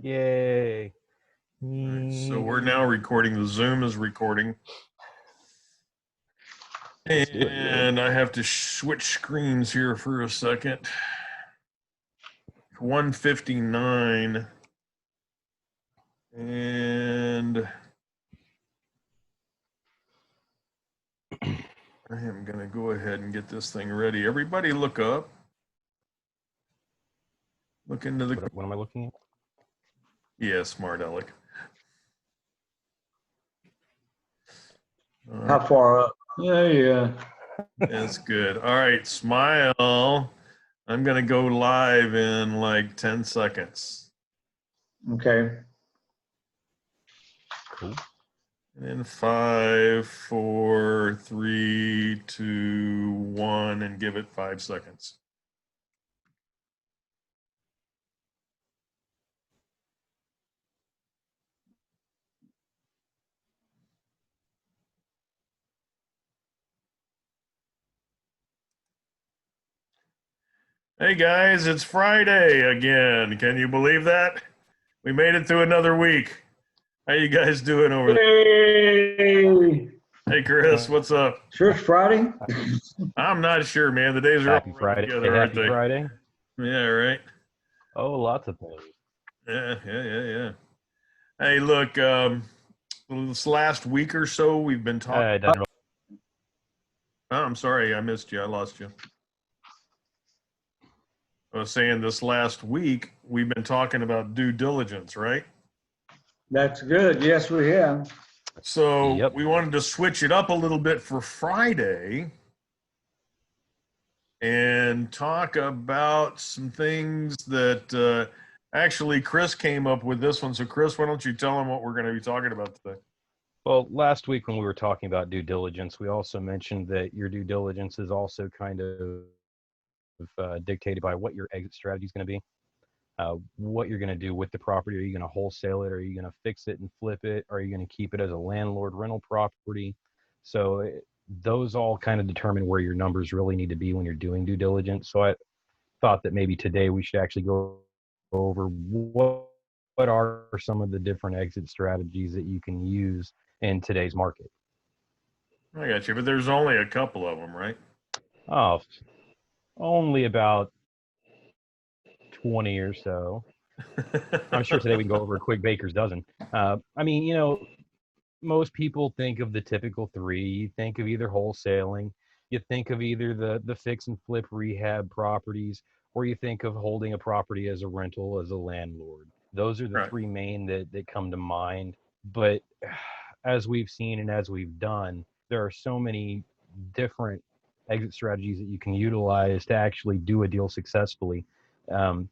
Yay. All right, so we're now recording. The Zoom is recording. And I have to switch screens here for a second. 1:59. And I am going to go ahead and get this thing ready. Everybody look up. Look into the... What am I looking at? Yeah, smart aleck. How far up? Yeah. That's good. All right, smile. I'm going to go live in like 10 seconds. Okay. Cool. And then 5, 4, 3, 2, 1, and give it 5 seconds. Hey guys, it's Friday again. Can you believe that? We made it through another week. How you guys doing over there? Hey, Hey Chris, what's up? sure it's Friday? I'm not sure, man. The days are Happy all Friday. together, aren't Happy they? Friday. Yeah, right. Oh, lots of things. Yeah. Hey, look, this last week or so, we've been talking. Oh, I'm sorry, I missed you. I lost you. I was saying this last week, we've been talking about due diligence, right? That's good. Yes, we have. So Yep. we wanted to switch it up a little bit for Friday and talk about some things that actually Chris came up with this one. So Chris, why don't you tell him what we're going to be talking about today? Well, last week when we were talking about due diligence, we also mentioned that your due diligence is also kind of dictated by what your exit strategy is going to be. What you're going to do with the property. Are you going to wholesale it? Are you going to fix it and flip it? Are you going to keep it as a landlord rental property? So those all kind of determine where your numbers really need to be when you're doing due diligence. So I thought that maybe today we should actually go over what are some of the different exit strategies that you can use in today's market. I got you, but there's only a couple of them, right? Oh, only about 20 or so. I'm sure today we can go over a quick baker's dozen. I mean, you know, most people think of the typical three. You think of either wholesaling, you think of either the fix and flip rehab properties, or you think of holding a property as a rental as a landlord. Those are the Right. three main that come to mind. But as we've seen and as we've done, there are so many different exit strategies that you can utilize to actually do a deal successfully,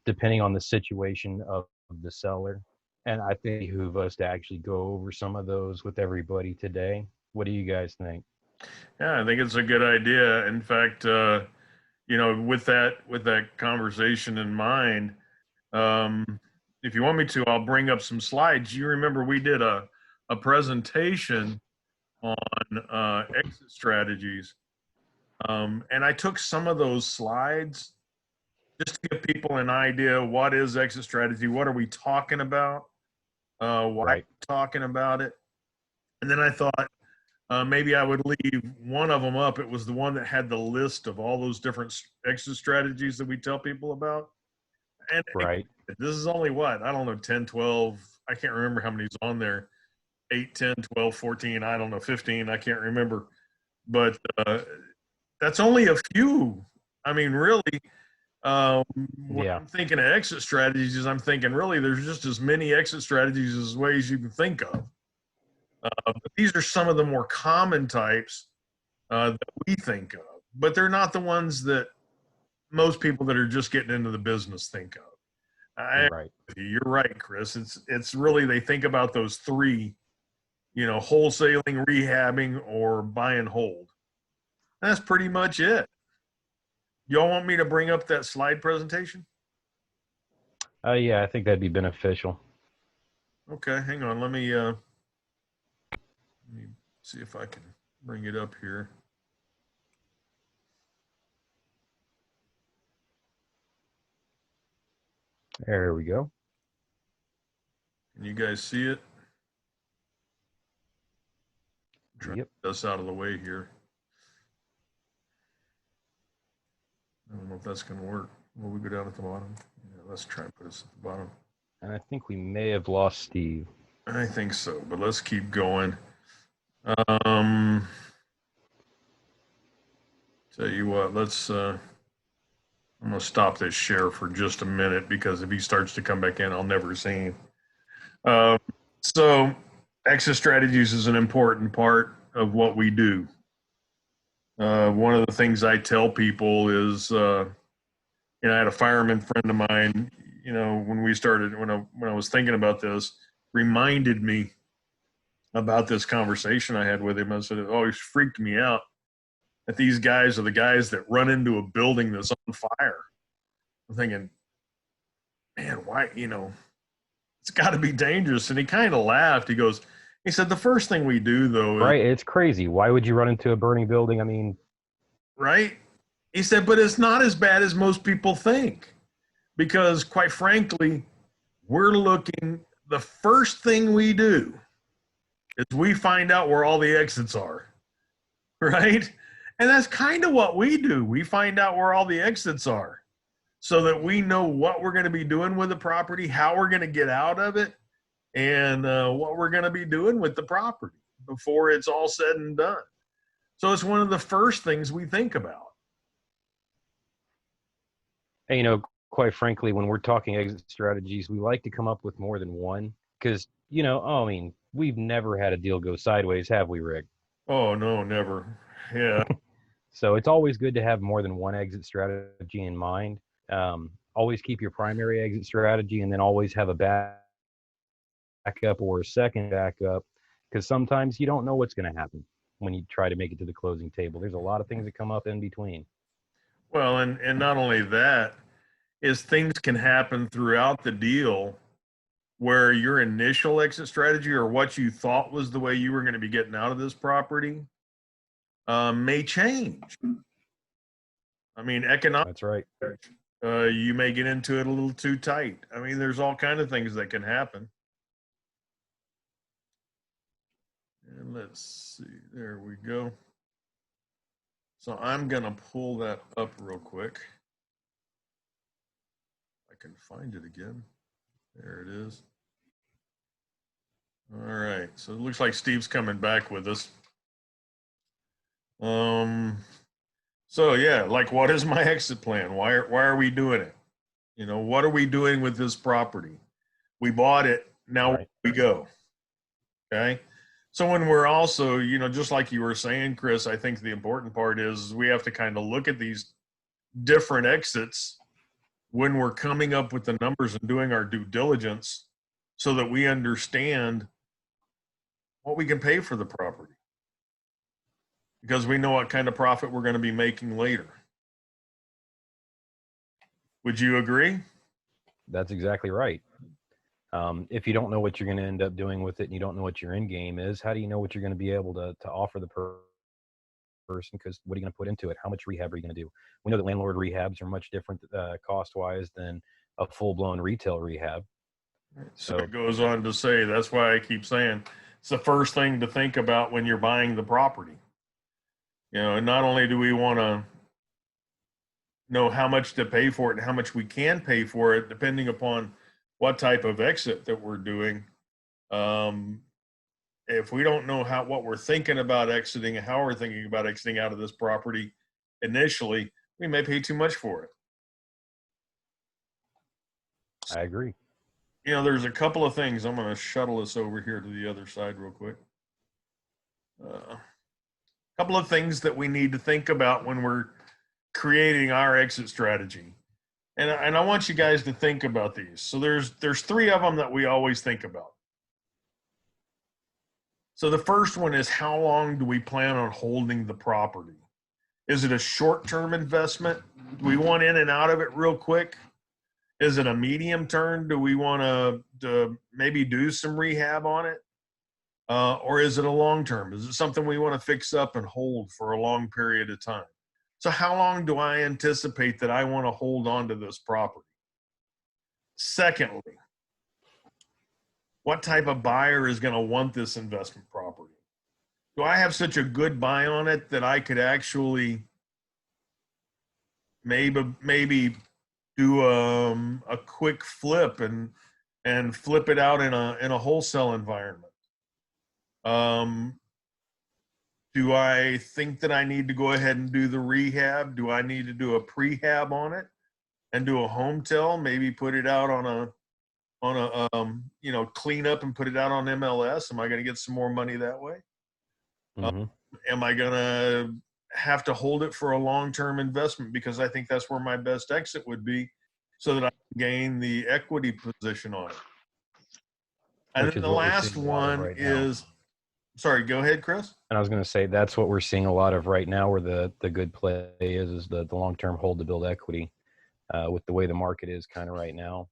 depending on the situation of the seller. And I think it behooves us to actually go over some of those with everybody today. What do you guys think? Yeah, I think it's a good idea. In fact, you know, with that conversation in mind, if you want me to, I'll bring up some slides. You remember we did a presentation on exit strategies, and I took some of those slides just to give people an idea what is exit strategy, what are we talking about, why are we talking about it, and then I thought maybe I would leave one of them up. It was the one that had the list of all those different exit strategies that we tell people about. And this is only what, I don't know, 10, 12, I can't remember how many's on there. 8, 10, 12, 14, I don't know, 15, I can't remember. But that's only a few. I mean, really, when I'm thinking of exit strategies, I'm thinking really there's just as many exit strategies as ways you can think of. But these are some of the more common types that we think of, but they're not the ones that most people that are just getting into the business think of. You're right, Chris. It's really, they think about those three, you know, wholesaling, rehabbing, or buy and hold. That's pretty much it. Y'all want me to bring up that slide presentation? Yeah, I think that'd be beneficial. Okay, hang on. Let me see if I can bring it up here. There we go. Can you guys see it? Try to Yep. get us out of the way here. I don't know if that's going to work. Will we go down at the bottom? Yeah, let's try and put us at the bottom. And I think we may have lost Steve. I think so, but let's keep going. Tell you what, let's, I'm going to stop this share for just a minute because if he starts to come back in, I'll never see him. So exit strategies is an important part of what we do. One of the things I tell people is, I had a fireman friend of mine, when we started, when I was thinking about this, reminded me about this conversation I had with him. I said, it always freaked me out that these guys are the guys that run into a building that's on fire. I'm thinking, man, why, it's got to be dangerous. And he kind of laughed. He said, the first thing we do, though, Right. It's crazy. Why would you run into a burning building? I mean, right? He said, but it's not as bad as most people think. Because quite frankly, the first thing we do is we find out where all the exits are, right? And that's kind of what we do. We find out where all the exits are so that we know what we're going to be doing with the property, how we're going to get out of it, and what we're going to be doing with the property before it's all said and done. So it's one of the first things we think about. hey, quite frankly, when we're talking exit strategies, we like to come up with more than one because, we've never had a deal go sideways, have we, Rick? Oh, no, never. Yeah. So it's always good to have more than one exit strategy in mind. Always keep your primary exit strategy and then always have a backup or a second backup because sometimes you don't know what's going to happen when you try to make it to the closing table. There's a lot of things that come up in between. Well, and not only that, is things can happen throughout the deal where your initial exit strategy or what you thought was the way you were going to be getting out of this property may change. I mean, That's right. You may get into it a little too tight. I mean, there's all kinds of things that can happen. And let's see, there we go. So I'm going to pull that up real quick. I can find it again. There it is. All right, so it looks like Steve's coming back with us. So yeah, like what is my exit plan? Why are we doing it? What are we doing with this property? We bought it, now Right. we go. Okay. So when we're also, just like you were saying, Chris, I think the important part is we have to kind of look at these different exits when we're coming up with the numbers and doing our due diligence so that we understand what we can pay for the property. Because we know what kind of profit we're going to be making later. Would you agree? That's exactly right. If you don't know what you're going to end up doing with it and you don't know what your end game is, how do you know what you're going to be able to offer the person? Because what are you going to put into it? How much rehab are you going to do? We know that landlord rehabs are much different cost-wise than a full-blown retail rehab. So it goes on to say, that's why I keep saying it's the first thing to think about when you're buying the property. And not only do we want to know how much to pay for it and how much we can pay for it, depending upon what type of exit that we're doing. If we don't know what we're thinking about exiting and how we're thinking about exiting out of this property initially, we may pay too much for it. I agree. There's a couple of things. I'm going to shuttle us over here to the other side real quick. Couple of things that we need to think about when we're creating our exit strategy. And I want you guys to think about these. So there's three of them that we always think about. So the first one is, how long do we plan on holding the property? Is it a short-term investment? Do we want in and out of it real quick? Is it a medium term? Do we want to maybe do some rehab on it? Or is it a long term? Is it something we want to fix up and hold for a long period of time? So how long do I anticipate that I want to hold on to this property? Secondly, what type of buyer is going to want this investment property? Do I have such a good buy on it that I could actually maybe do a quick flip and flip it out in a wholesale environment? Do I think that I need to go ahead and do the rehab? Do I need to do a prehab on it and do a home tell? Maybe put it out on a clean up and put it out on MLS. Am I going to get some more money that way? Am I going to have to hold it for a long-term investment, because I think that's where my best exit would be, so that I can gain the equity position on it? And then the last one is, sorry, go ahead, Chris. And I was going to say, that's what we're seeing a lot of right now, where the good play is the long-term hold to build equity, with the way the market is kind of right now.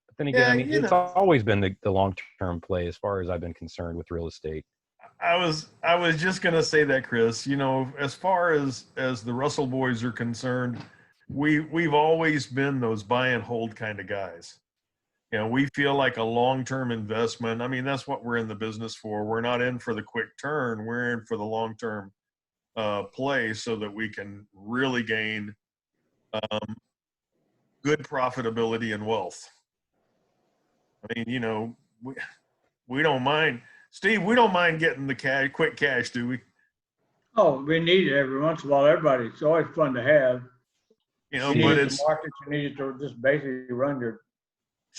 But then again, Yeah, I mean, it's always been the long-term play as far as I've been concerned with real estate. I was just going to say that, Chris. You know, as far as the Russell boys are concerned, we've always been those buy and hold kind of guys. You know, we feel like a long-term investment. I mean, that's what we're in the business for. We're not in for the quick turn. We're in for the long-term play, so that we can really gain good profitability and wealth. I mean, you know, we don't mind, Steve, we don't mind getting the quick cash, do we? Oh, we need it every once in a while. Everybody, it's always fun to have. You know, You but need it's the market, you need it to just basically run your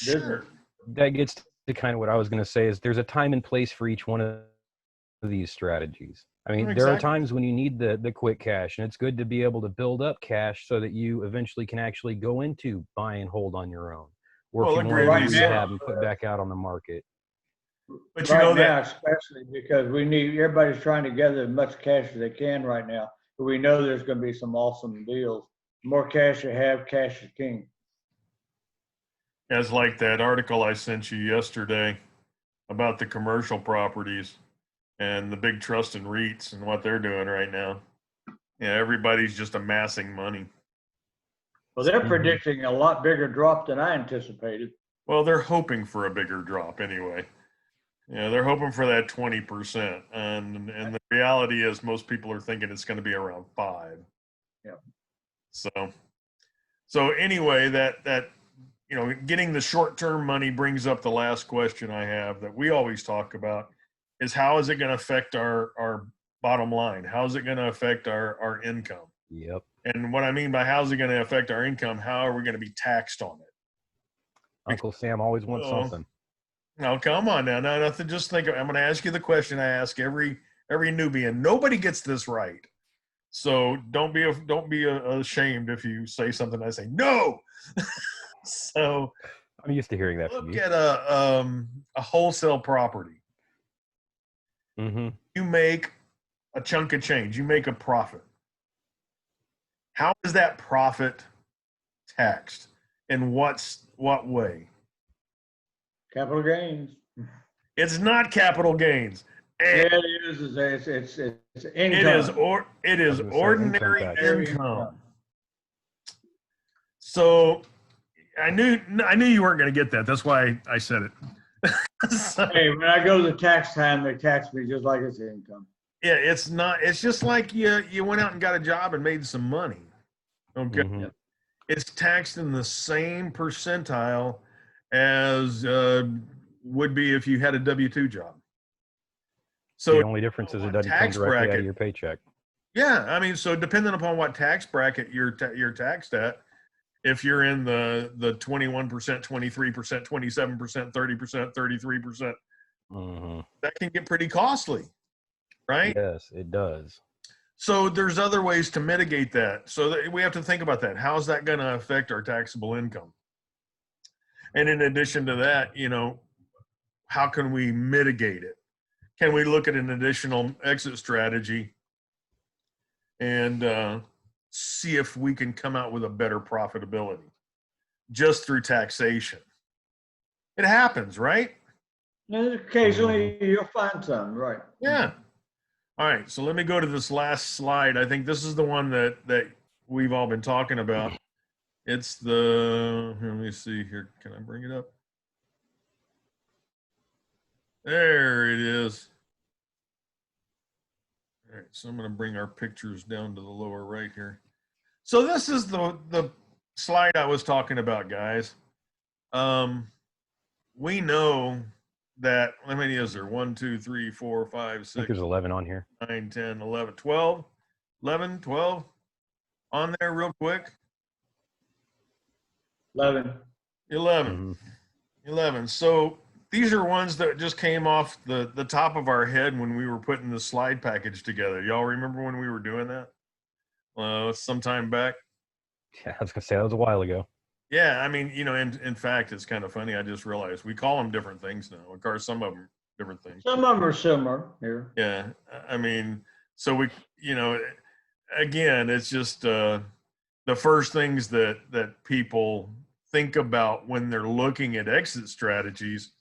business. sure. That gets to kind of what I was going to say, is there's a time and place for each one of these strategies. I mean, there are times when you need the quick cash, and it's good to be able to build up cash so that you eventually can actually go into buy and hold on your own, or if you want to rehab and put back out on the market. But you know now, that, especially because everybody's trying to gather as much cash as they can right now. But we know there's going to be some awesome deals. The more cash you have, cash is king. as like that article I sent you yesterday about the commercial properties and the big trust and REITs and what they're doing right now. Yeah, everybody's just amassing money. Well, they're predicting a lot bigger drop than I anticipated. Well, they're hoping for a bigger drop anyway. Yeah, they're hoping for that 20%, and the reality is most people are thinking it's going to be around 5. Yeah. So anyway, that you know, getting the short-term money brings up the last question I have that we always talk about, is how is it going to affect our bottom line? How is it going to affect our income? Yep. And what I mean by how is it going to affect our income, how are we going to be taxed on it? Uncle Sam always wants something. Now, come on now. No, nothing. Just think. I'm going to ask you the question I ask every newbie, and nobody gets this right. So don't be ashamed if you say something I say no. So I'm used to hearing that from you. Look at a wholesale property. You make a chunk of change. You make a profit. How is that profit taxed? In what way? Capital gains. It's not capital gains. Yeah, it is. It's income. It is ordinary income. So I knew you weren't going to get that. That's why I said it. So, hey, when I go to the tax time, they tax me just like it's income. Yeah, it's not. It's just like you went out and got a job and made some money. Okay, it's taxed in the same percentile as would be if you had a W-2 job. So the only difference is it doesn't come directly out of your paycheck. Yeah, I mean, so depending upon what tax bracket you're taxed at, if you're in the 21%, 23%, 27%, 30%, 33%, that can get pretty costly, right? Yes, it does. So there's other ways to mitigate that. So we have to think about that. How's that going to affect our taxable income? And in addition to that, you know, how can we mitigate it? Can we look at an additional exit strategy and see if we can come out with a better profitability just through taxation? It happens, right? And occasionally you'll find some, right? Yeah. All right, so let me go to this last slide. I think this is the one that we've all been talking about. It's let me see here. Can I bring it up? There it is. All right, so I'm going to bring our pictures down to the lower right here. So this is the slide I was talking about, guys. We know that, how many is there? 1, 2, 3, 4, 5, I think 6, there's 11 on here. 9, 10, 11, 12, 11, 12 on there real quick. 11. 11. Mm-hmm. 11. So these are ones that just came off the top of our head when we were putting the slide package together. Y'all remember when we were doing that? Sometime back. Yeah, I was gonna say that was a while ago. Yeah, I mean, in fact, it's kind of funny. I just realized we call them different things now. Of course, some of them different things. Some of them are similar here. Yeah, I mean, so we, again, it's just the first things that people think about when they're looking at exit strategies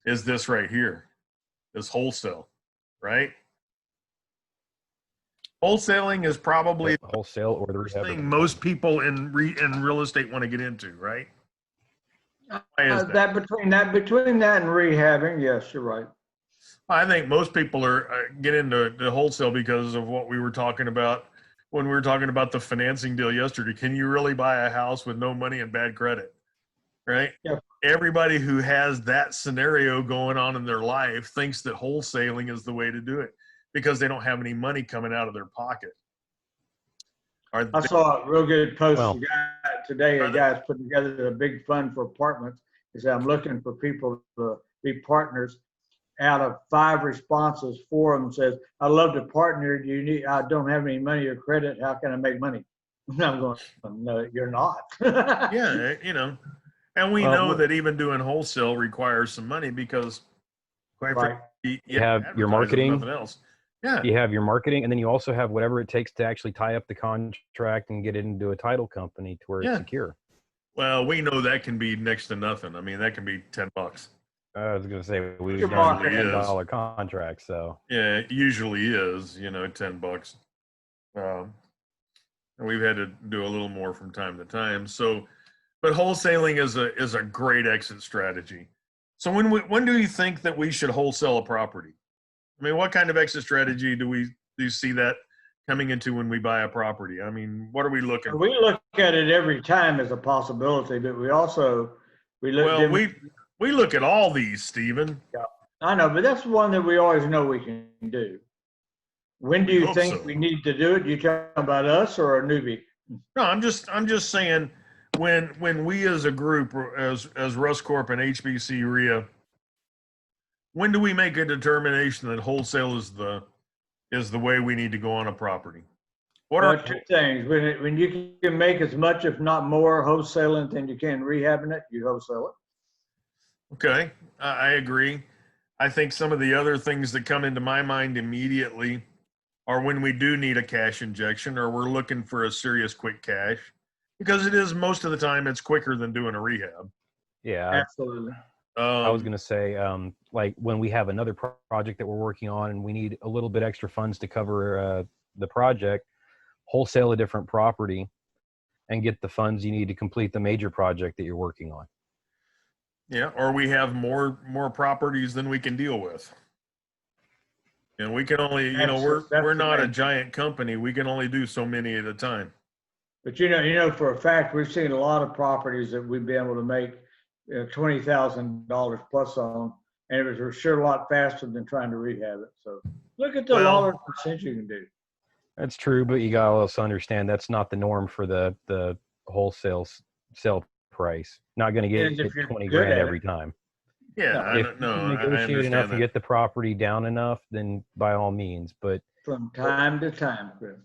is this right here, this wholesale, right? Wholesaling is probably The wholesale or the the first rehab. thing most people in real estate want to get into, right? Why is that? Between that and rehabbing, yes, you're right. I think most people are get into the wholesale because of what we were talking about when we were talking about the financing deal yesterday. Can you really buy a house with no money and bad credit? Right? Yep. Everybody who has that scenario going on in their life thinks that wholesaling is the way to do it because they don't have any money coming out of their pocket. I saw a real good post today. A Are they- guy's putting together a big fund for apartments. He said, I'm looking for people to be partners. Out of 5 responses, 4 of them says, I love to partner. I don't have any money or credit. How can I make money? And I'm going, no, you're not. Yeah, and we Well, know that even doing wholesale requires some money because, quite Right. frankly, You have your advertising, marketing. nothing else. Yeah. You have your marketing, and then you also have whatever it takes to actually tie up the contract and get it into a title company to where it's secure. Well, we know that can be next to nothing. I mean, that can be $10. I was gonna say we've Your done marketing $10 contracts, so Yeah, it usually is, $10. And we've had to do a little more from time to time. So, but wholesaling is a great exit strategy. So when do you think that we should wholesale a property? I mean, what kind of exit strategy do you see that coming into when we buy a property? I mean, what are we looking for? We look at it every time as a possibility, but we look. Well, we look at all these, Stephen. I know, but that's one that we always know we can do. When do We you hope think so. we need to do it? You talking about us or a newbie? No, I'm just saying when we as a group, as RussCorp and HBC REIA, when do we make a determination that wholesale is the way we need to go on a property? What are 2 things. When you can make as much, if not more, wholesaling than you can rehabbing it, you wholesale it. Okay, I agree. I think some of the other things that come into my mind immediately are when we do need a cash injection or we're looking for a serious quick cash, because it is most of the time it's quicker than doing a rehab. yeah. Absolutely. I was gonna say, like when we have another project that we're working on and we need a little bit extra funds to cover the project, wholesale a different property and get the funds you need to complete the major project that you're working on. Yeah, or we have more properties than we can deal with. And we can only, That's we're not a main. giant company. We can only do so many at a time. But for a fact, we've seen a lot of properties that we've been able to make $20,000 plus on, and it was sure a lot faster than trying to rehab it. So look at the dollar percent you can do. That's true, but you gotta also understand that's not the norm for the wholesale sale price. Not gonna get If you're 20 good grand at every it. time. Yeah, If no, you I negotiate understand enough and that. get the property down enough, then by all means. But From time to time, Chris.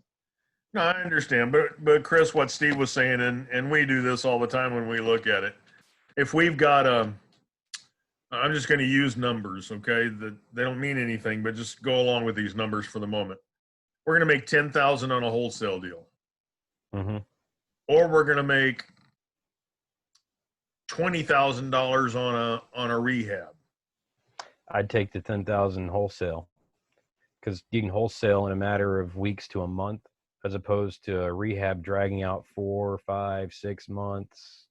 No, I understand, but Chris, what Steve was saying, and we do this all the time when we look at it. If we've got I'm just going to use numbers, okay? That they don't mean anything, but just go along with these numbers for the moment. We're going to make 10,000 on a wholesale deal, or we're going to make $20,000 on a rehab. I'd take the 10,000 wholesale because you can wholesale in a matter of weeks to a month, as opposed to a rehab dragging out 4, 5, 6 months.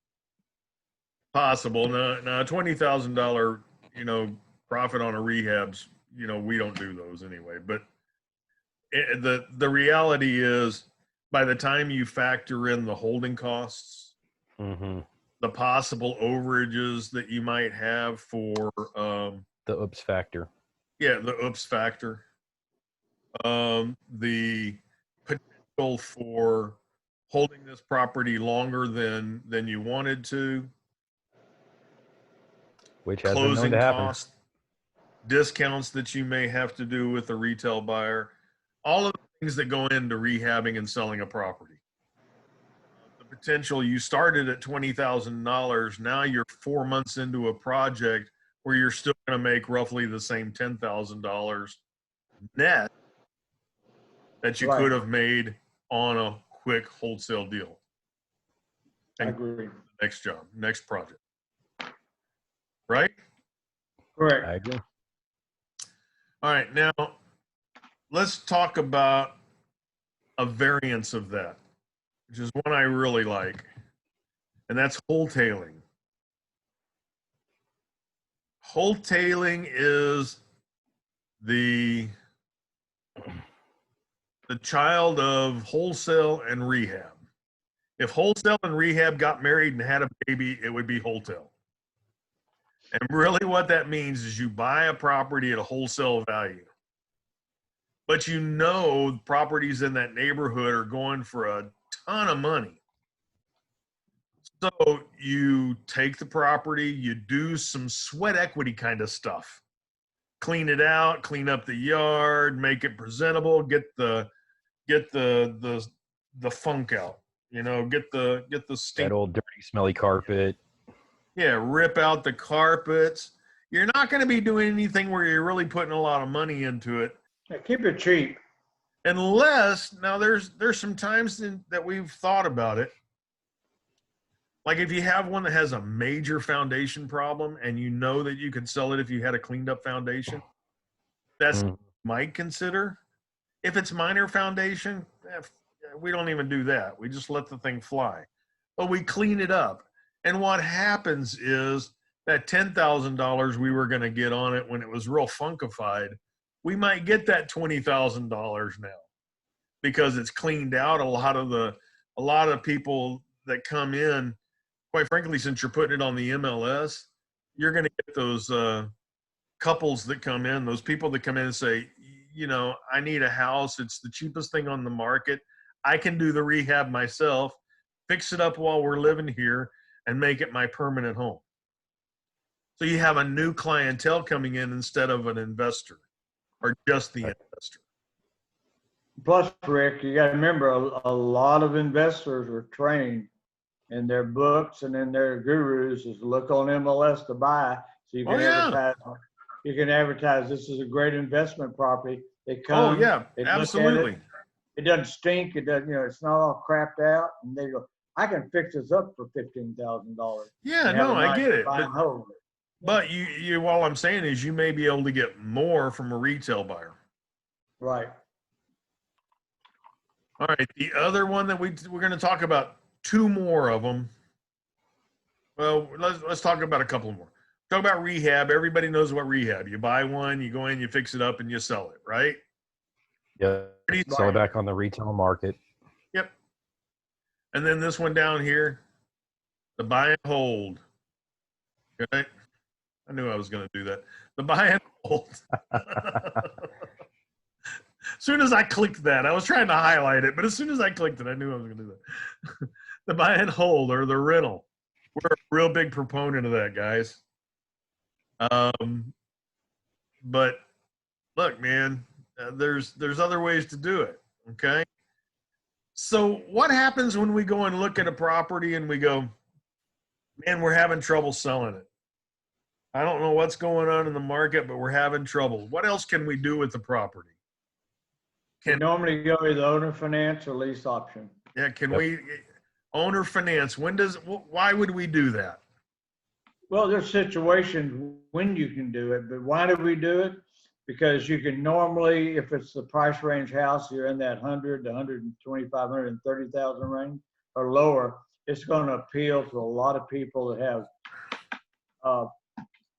Possible. No, $20,000, profit on a rehab's, we don't do those anyway. But the reality is, by the time you factor in the holding costs, the possible overages that you might have for the oops factor. Yeah, the oops factor. The potential for holding this property longer than you wanted to, which has been known closing to happen. costs, discounts that you may have to do with a retail buyer, all of the things that go into rehabbing and selling a property. The potential, you started at $20,000, now you're 4 months into a project where you're still going to make roughly the same $10,000 net that you could have made on a quick wholesale deal. I agree. Next job, next project. Right? Correct. I agree. All right, now let's talk about a variance of that, which is one I really like, and that's wholetailing. Wholetailing is the child of wholesale and rehab. If wholesale and rehab got married and had a baby, it would be wholesale. And really what that means is you buy a property at a wholesale value, but properties in that neighborhood are going for a ton of money. So you take the property, you do some sweat equity kind of stuff. Clean it out, clean up the yard, make it presentable, get the funk out, get the stink. That old dirty, smelly carpet. Yeah, rip out the carpets. You're not going to be doing anything where you're really putting a lot of money into it. Yeah, keep it cheap. Unless, now there's some times that we've thought about it. Like if you have one that has a major foundation problem and you know that you could sell it if you had a cleaned up foundation, that's might consider. If it's minor foundation, we don't even do that. We just let the thing fly. But we clean it up. And what happens is that $10,000 we were going to get on it when it was real funkified, we might get that $20,000 now because it's cleaned out. A lot of people that come in, quite frankly, since you're putting it on the MLS, you're going to get those couples that come in, those people that come in and say, I need a house. It's the cheapest thing on the market. I can do the rehab myself, fix it up while we're living here, and make it my permanent home. So you have a new clientele coming in instead of an investor or just the investor. Plus, Rick, you got to remember a lot of investors are trained in their books and in their gurus is look on MLS to buy. So you can advertise. You can advertise this is a great investment property. They come. Oh yeah, absolutely. It doesn't stink. It doesn't. It's not all crapped out. And they go, I can fix this up for $15,000. Yeah, no, I get it. But you, all I'm saying is you may be able to get more from a retail buyer. Right. All right. The other one that we're going to talk about, two more of them. Well, let's talk about a couple more. Talk about rehab. Everybody knows what rehab. You buy one, you go in, you fix it up, and you sell it, right? Yeah. Sell it back on the retail market. Yep. And then this one down here, the buy and hold. Okay. I knew I was going to do that. The buy and hold. As soon as I clicked that, I was trying to highlight it, but as soon as I clicked it, I knew I was going to do that. The buy and hold or the rental. We're a real big proponent of that, guys. But look, man, there's other ways to do it. Okay. So what happens when we go and look at a property and we go, man, we're having trouble selling it. I don't know what's going on in the market, but we're having trouble. What else can we do with the property? Can normally go either owner finance or lease option. Yeah. Can we owner finance? Why would we do that? Well, there's situations when you can do it, but why do we do it? Because you can normally, if it's the price range house, you're in that 100 to 125, 130,000 range or lower. It's going to appeal to a lot of people that have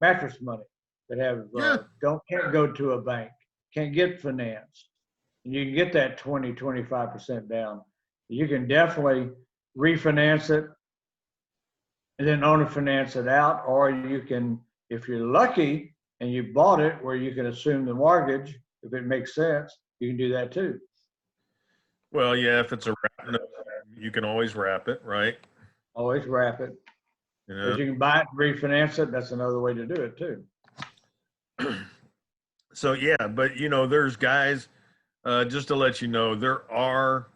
mattress money. that have Yeah. can't go to a bank, can't get finance. And you can get that 20-25% down. You can definitely refinance it and then owner finance it out, or you can, if you're lucky and you bought it where you can assume the mortgage, if it makes sense, you can do that too. Well, yeah, if it's a wrap, you can always wrap it, right? Always wrap it. You know? But you can buy it, refinance it. That's another way to do it too. So yeah, but there's guys, just to let you know, there are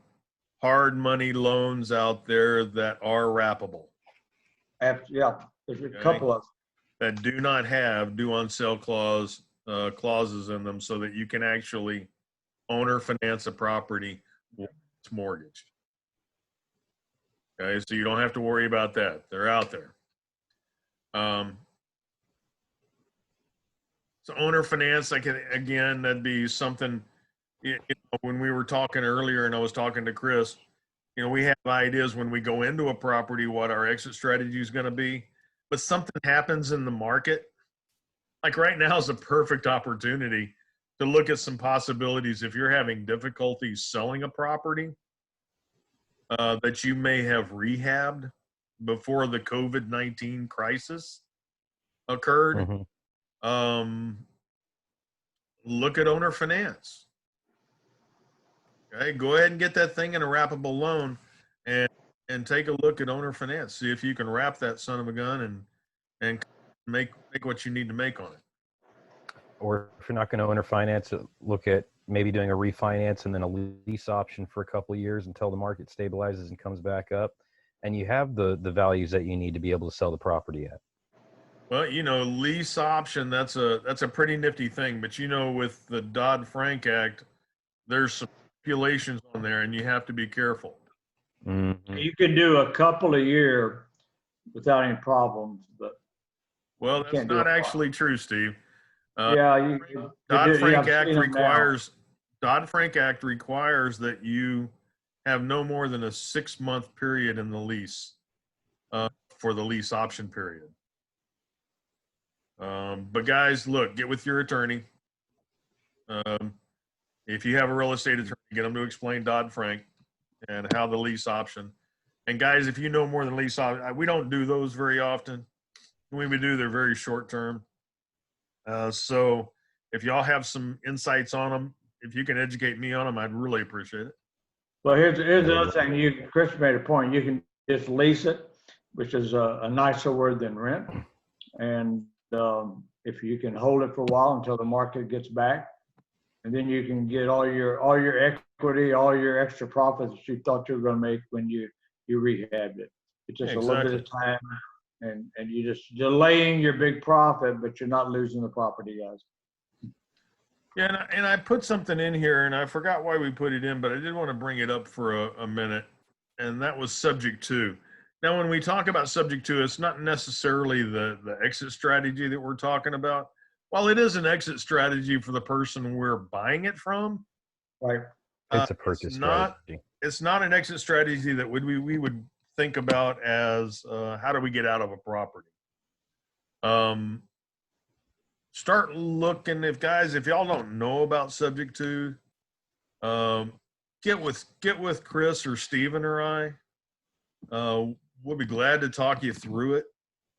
hard money loans out there that are wrappable. Yeah, there's a couple of that do not have due on sale clauses in them, so that you can actually owner finance a property when it's mortgaged. Okay, so you don't have to worry about that. They're out there. So owner finance, again, that'd be something. When we were talking earlier, and I was talking to Chris, we have ideas when we go into a property what our exit strategy is going to be, but something happens in the market. Like right now is a perfect opportunity to look at some possibilities if you're having difficulties selling a property that you may have rehabbed before the COVID-19 crisis occurred. Mm-hmm. Look at owner finance. Okay, go ahead and get that thing in a wrappable loan, and take a look at owner finance. See if you can wrap that son of a gun and make what you need to make on it. Or if you're not going to owner finance it, look at maybe doing a refinance and then a lease option for a couple of years until the market stabilizes and comes back up, and you have the values that you need to be able to sell the property at. Well, lease option, that's a pretty nifty thing, but with the Dodd-Frank Act, there's some stipulations on there, and you have to be careful. Mm-hmm. You can do a couple a year without any problems, but that's not actually true, Steve. Yeah, Dodd-Frank Act requires that you have no more than a 6-month period in the lease for the lease option period. But guys, look, get with your attorney. If you have a real estate attorney, get them to explain Dodd-Frank and how the lease option. And guys, if you know more than lease option, we don't do those very often. When we do, they're very short term. So if y'all have some insights on them, if you can educate me on them, I'd really appreciate it. Well, here's the other thing. Chris made a point. You can just lease it, which is a nicer word than rent. And if you can hold it for a while until the market gets back, and then you can get all your equity, all your extra profits that you thought you were going to make when you rehabbed it. It's just a little bit of time, and you're just delaying your big profit, but you're not losing the property, guys. Yeah, and I put something in here, and I forgot why we put it in, but I did want to bring it up for a minute, and that was subject to. Now, when we talk about subject to, it's not necessarily the exit strategy that we're talking about. While it is an exit strategy for the person we're buying it from, right? It's a purchase strategy. It's not an exit strategy that we would think about as how do we get out of a property. Start looking, if y'all don't know about subject to, get with Chris or Steven or I. We'll be glad to talk you through it,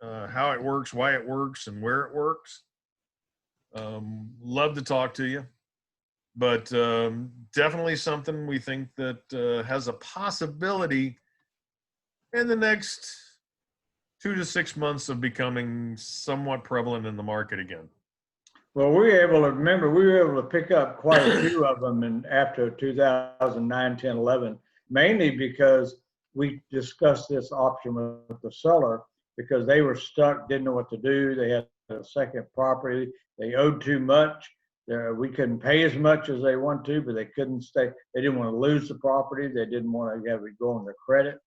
how it works, why it works, and where it works. Love to talk to you, but definitely something we think that has a possibility in the next 2 to 6 months of becoming somewhat prevalent in the market again. Well, we were able to pick up quite a few of them after 2009, 10, 11, mainly because we discussed this option with the seller because they were stuck, didn't know what to do. They had a second property. They owed too much. We couldn't pay as much as they want to, but they couldn't stay. They didn't want to lose the property. They didn't want to have it go on their credit.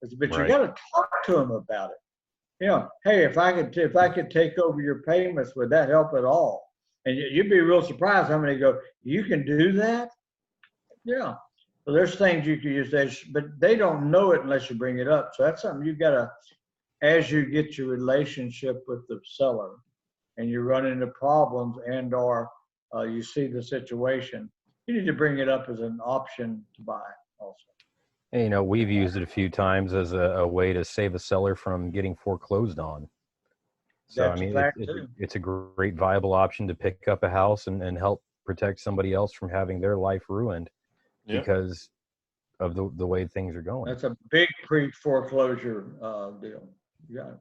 But you got to talk to them about it. Hey, if I could take over your payments, would that help at all? And you'd be real surprised how many go, you can do that? Yeah. So there's things you can use, but they don't know it unless you bring it up. So that's something you've got to, as you get your relationship with the seller, and you run into problems and/or you see the situation, you need to bring it up as an option to buy also. And, you know, we've used it a few times as a way to save a seller from getting foreclosed on. So, That's I a mean, fact too. it's a great viable option to pick up a house and help protect somebody else from having their life ruined Yeah. because of the way things are going. That's a big pre-foreclosure deal. Yeah.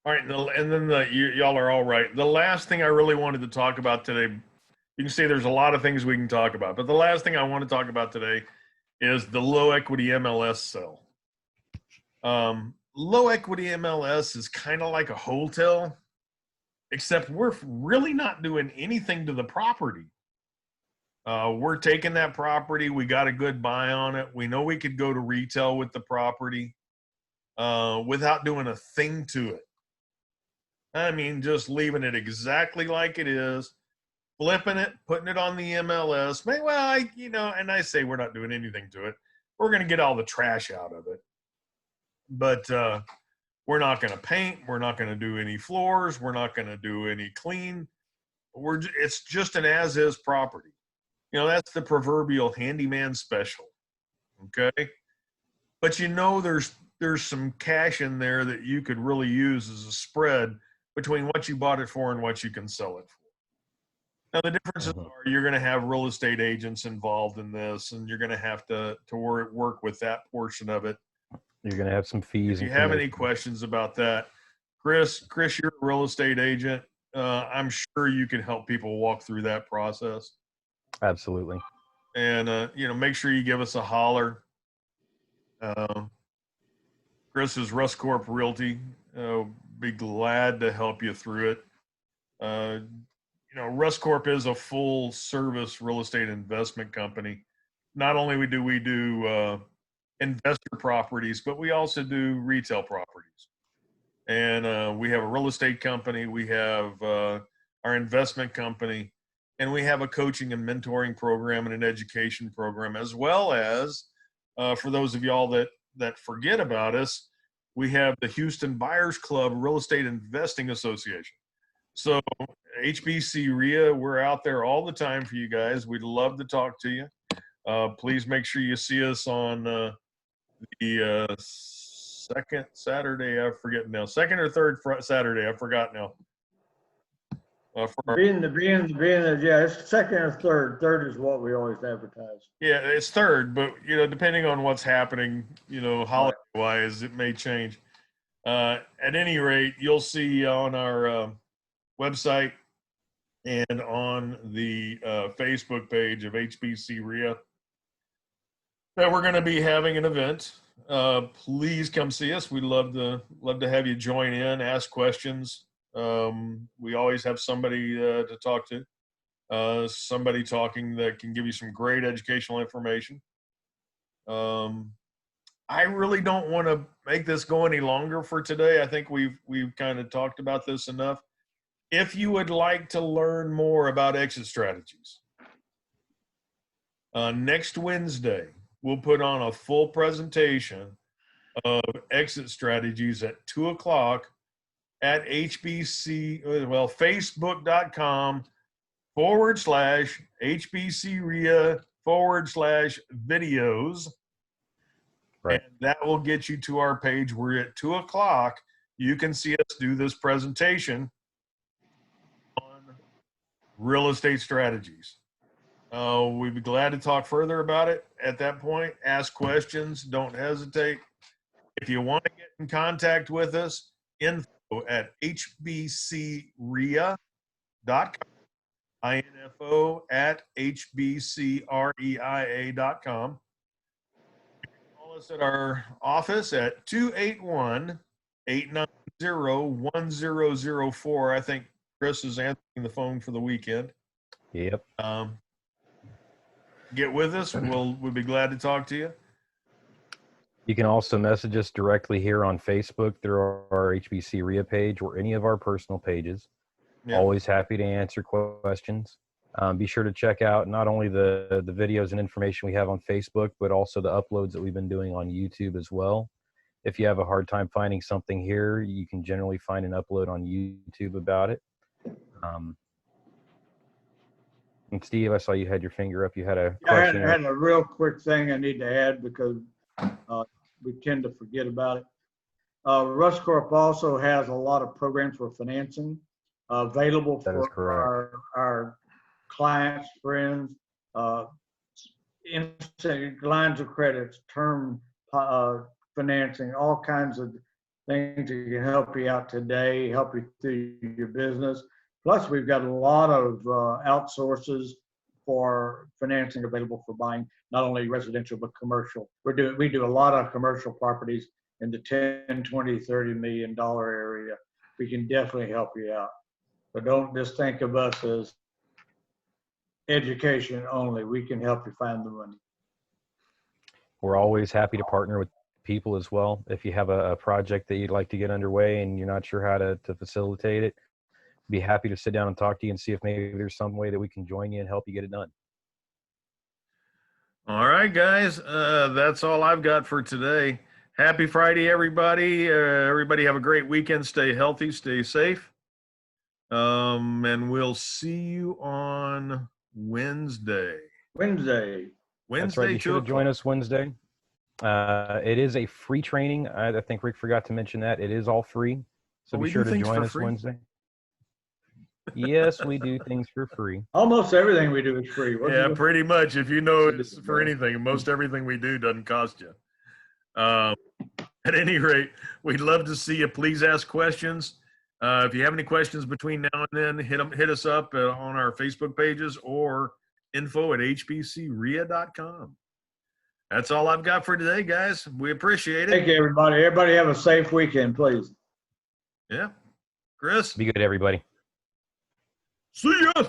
All right, and then y'all are all right. The last thing I really wanted to talk about today, you can see there's a lot of things we can talk about, but the last thing I want to talk about today is the low equity MLS sell. Low equity MLS is kind of like a wholesale, except we're really not doing anything to the property. We're taking that property. We got a good buy on it. We know we could go to retail with the property without doing a thing to it. I mean, just leaving it exactly like it is, flipping it, putting it on the MLS. Well, and I say we're not doing anything to it. We're going to get all the trash out of it. But we're not going to paint. We're not going to do any floors. We're not going to do any clean. It's just an as-is property. You know, that's the proverbial handyman special. Okay? But there's some cash in there that you could really use as a spread between what you bought it for and what you can sell it for. Now, the differences are you're going to have real estate agents involved in this, and you're going to have to work with that portion of it. You're going to have some fees. If you have any questions about that, Chris, you're a real estate agent. I'm sure you can help people walk through that process. Absolutely. And, make sure you give us a holler. Chris is RussCorp Realty. Be glad to help you through it. RussCorp is a full service real estate investment company. Not only do we do investor properties, but we also do retail properties. And we have a real estate company. We have our investment company, and we have a coaching and mentoring program and an education program, as well as for those of y'all that forget about us, we have the Houston Buyers Club Real Estate Investing Association. So HBC REIA, we're out there all the time for you guys. We'd love to talk to you. Please make sure you see us on the second Saturday. I forget now. Second or third Saturday. I forgot now. Yeah, it's second or third. Third is what we always advertise. Yeah, it's third, but depending on what's happening, holiday wise, it may change. At any rate, you'll see on our website and on the Facebook page of HBC REIA that we're going to be having an event. Please come see us. We'd love to have you join in, ask questions. We always have somebody to talk to, somebody talking that can give you some great educational information. I really don't want to make this go any longer for today. I think we've kind of talked about this enough. If you would like to learn more about exit strategies, next Wednesday, we'll put on a full presentation of exit strategies at 2:00 at facebook.com/HBC REIA/videos. Right. And that will get you to our page. We're at 2:00. You can see us do this presentation on real estate strategies. We'd be glad to talk further about it at that point. Ask questions. Don't hesitate. If you want to get in contact with us, info@hbcreia.com. info@hbcreia.com. Call us at our office at 281-890-1004. I think Chris is answering the phone for the weekend. Yep. Get with us. We'll be glad to talk to you. You can also message us directly here on Facebook through our HBC REIA page or any of our personal pages. Yeah. Always happy to answer questions. Be sure to check out not only the videos and information we have on Facebook, but also the uploads that we've been doing on YouTube as well. If you have a hard time finding something here, you can generally find an upload on YouTube about it. And Steve, I saw you had your finger up. You had a question. I had a real quick thing I need to add because we tend to forget about it. RussCorp also has a lot of programs for financing available for our clients, friends, instant lines of credits, term financing, all kinds of things that can help you out today, help you through your business. Plus, we've got a lot of outsources for financing available for buying, not only residential, but commercial. We do a lot of commercial properties in the 10, 20, $30 million area. We can definitely help you out. But don't just think of us as education only. We can help you find the money. We're always happy to partner with people as well. If you have a project that you'd like to get underway and you're not sure how to facilitate it, be happy to sit down and talk to you and see if maybe there's some way that we can join you and help you get it done. All right, guys. That's all I've got for today. Happy Friday, everybody. Everybody have a great weekend. Stay healthy, stay safe. And we'll see you on Wednesday. That's right. Be sure to join us Wednesday. It is a free training. I think Rick forgot to mention that. It is all free. So be sure to join us Wednesday. Yes, we do things for free. Almost everything we do is free. Yeah, pretty much. If you know it's for anything, most everything we do doesn't cost you. At any rate, we'd love to see you. Please ask questions. If you have any questions between now and then, hit us up on our Facebook pages or info@hbcrea.com. That's all I've got for today, guys. We appreciate it. Thank you, everybody. Everybody have a safe weekend, please. Yeah. Chris? Be good, everybody. See ya.